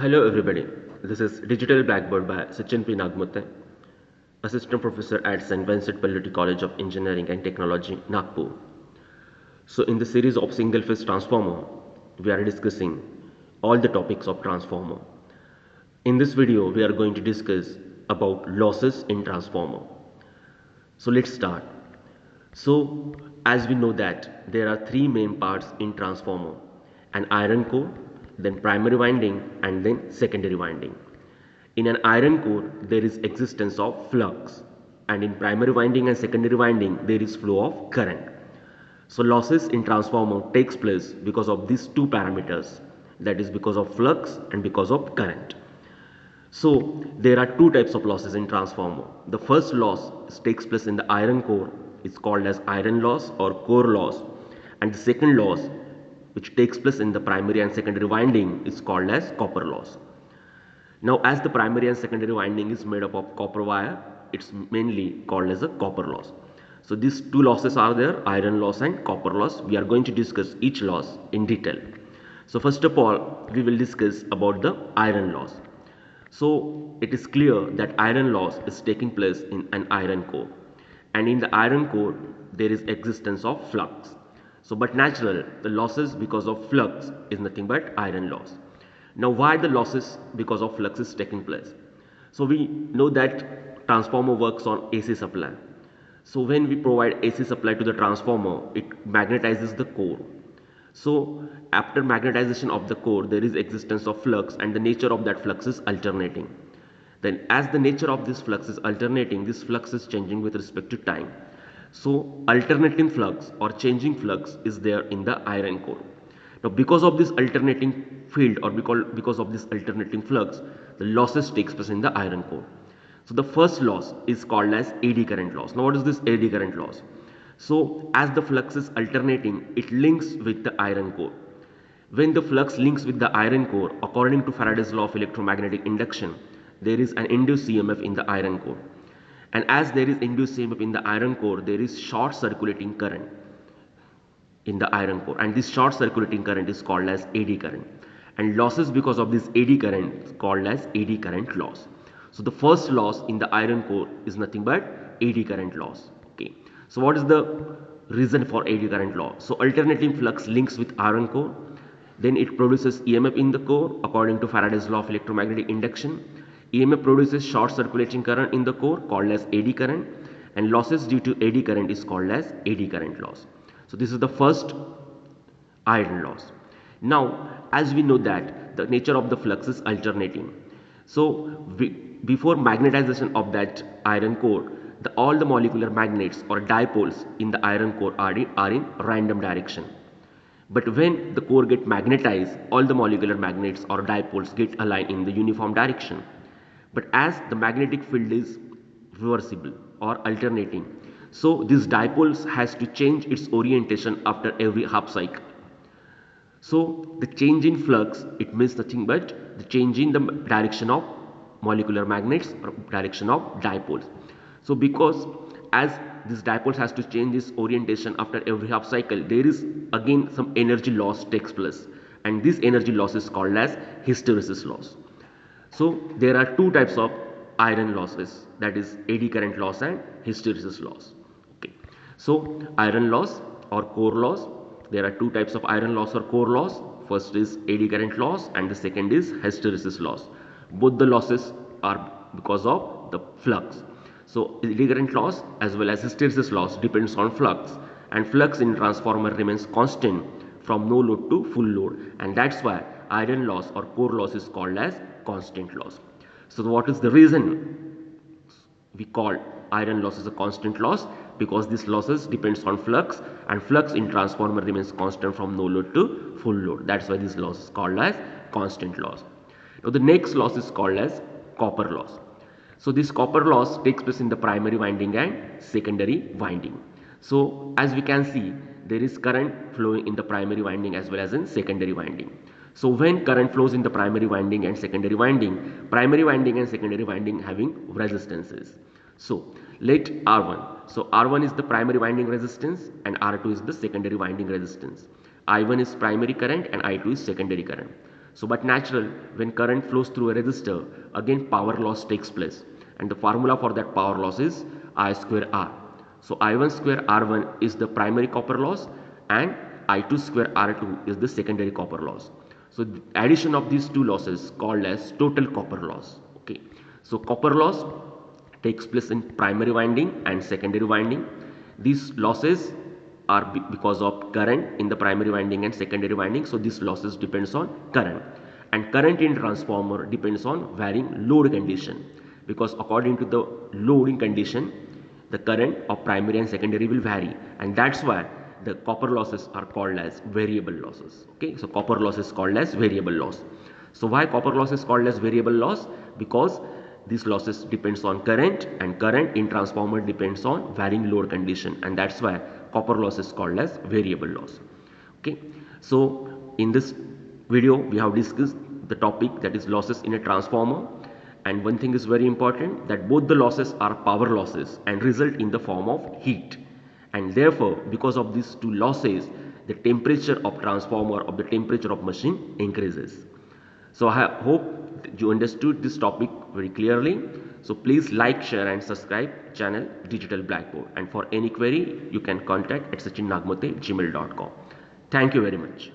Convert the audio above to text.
Hello everybody, this is Digital Blackboard by Sachin P. Nagmute, Assistant Professor at St. Vincent Pallotti College of Engineering and Technology, Nagpur. So in the series of single phase transformer, we are discussing all the topics of transformer. In this video, we are going to discuss about losses in transformer. So let's start. So as we know that there are three main parts in transformer, an iron core, then primary winding and then secondary winding. In an iron core there is existence of flux, and in primary winding and secondary winding there is flow of current. So losses in transformer takes place because of these two parameters, that is because of flux and because of current. So there are two types of losses in transformer. The first loss takes place in the iron core, is called as iron loss or core loss, and the second loss which takes place in the primary and secondary winding is called as copper loss. Now as the primary and secondary winding is made up of copper wire, it's mainly called as a copper loss. So these two losses are there, iron loss and copper loss. We are going to discuss each loss in detail. So first of all, we will discuss about the iron loss. So it is clear that iron loss is taking place in an iron core, and in the iron core there is existence of flux. So but natural, the losses because of flux is nothing but iron loss. Now why the losses because of flux is taking place? So we know that transformer works on AC supply. So when we provide AC supply to the transformer, it magnetizes the core. So after magnetization of the core, there is existence of flux, and the nature of that flux is alternating. Then as the nature of this flux is alternating, this flux is changing with respect to time. So alternating flux or changing flux is there in the iron core. Now because of this alternating field or because of this alternating flux, the losses takes place in the iron core. So the first loss is called as eddy current loss. Now what is this eddy current loss? So as the flux is alternating, it links with the iron core. When the flux links with the iron core, according to Faraday's law of electromagnetic induction, there is an induced EMF in the iron core. And as there is induced EMF in the iron core, there is short circulating current in the iron core, and this short circulating current is called as eddy current, and losses because of this eddy current is called as eddy current loss. So the first loss in the iron core is nothing but eddy current loss. Okay, so what is the reason for eddy current loss? So alternating flux links with iron core, then it produces EMF in the core according to Faraday's law of electromagnetic induction. EMF produces short circulating current in the core called as eddy current, and losses due to eddy current is called as eddy current loss. So this is the first iron loss. Now as we know that the nature of the flux is alternating, so before magnetization of that iron core, all the molecular magnets or dipoles in the iron core are in random direction. But when the core get magnetized, all the molecular magnets or dipoles get aligned in the uniform direction. But as the magnetic field is reversible or alternating, so this dipoles has to change its orientation after every half cycle. So the change in flux, it means nothing but the change in the direction of molecular magnets or direction of dipoles. So because as this dipoles has to change its orientation after every half cycle, there is again some energy loss takes place, and this energy loss is called as hysteresis loss. So there are two types of iron losses, that is eddy current loss and hysteresis loss. Okay, so iron loss or core loss, there are two types of iron loss or core loss. First is eddy current loss and the second is hysteresis loss. Both the losses are because of the flux. So eddy current loss as well as hysteresis loss depends on flux, and flux in transformer remains constant from no load to full load, and that's why iron loss or core loss is called as constant loss. So what is the reason we call iron loss as a constant loss? Because these losses depends on flux, and flux in transformer remains constant from no load to full load. That's why this loss is called as constant loss. Now the next loss is called as copper loss. So this copper loss takes place in the primary winding and secondary winding. So as we can see, there is current flowing in the primary winding as well as in secondary winding. So when current flows in the primary winding and secondary winding and secondary winding having resistances. So let R1. So R1 is the primary winding resistance and R2 is the secondary winding resistance. I1 is primary current and I2 is secondary current. So but natural, when current flows through a resistor, again power loss takes place, and the formula for that power loss is I square R. So I1 square R1 is the primary copper loss and I2 square R2 is the secondary copper loss. So the addition of these two losses called as total copper loss. Okay. So copper loss takes place in primary winding and secondary winding. These losses are because of current in the primary winding and secondary winding. So these losses depends on current, and current in transformer depends on varying load condition, because according to the loading condition the current of primary and secondary will vary, and that's why the copper losses are called as variable losses. Okay, so copper loss is called as variable loss. So why copper loss is called as variable loss? Because these losses depends on current, and current in transformer depends on varying load condition, and that's why copper loss is called as variable loss. Okay, so in this video we have discussed the topic, that is losses in a transformer, and one thing is very important, that both the losses are power losses and result in the form of heat, and therefore because of these two losses the temperature of transformer, of the temperature of machine increases. So I hope you understood this topic very clearly. So please like, share and subscribe channel Digital Blackboard, and for any query you can contact at sachinnagmote@gmail.com. Thank you very much.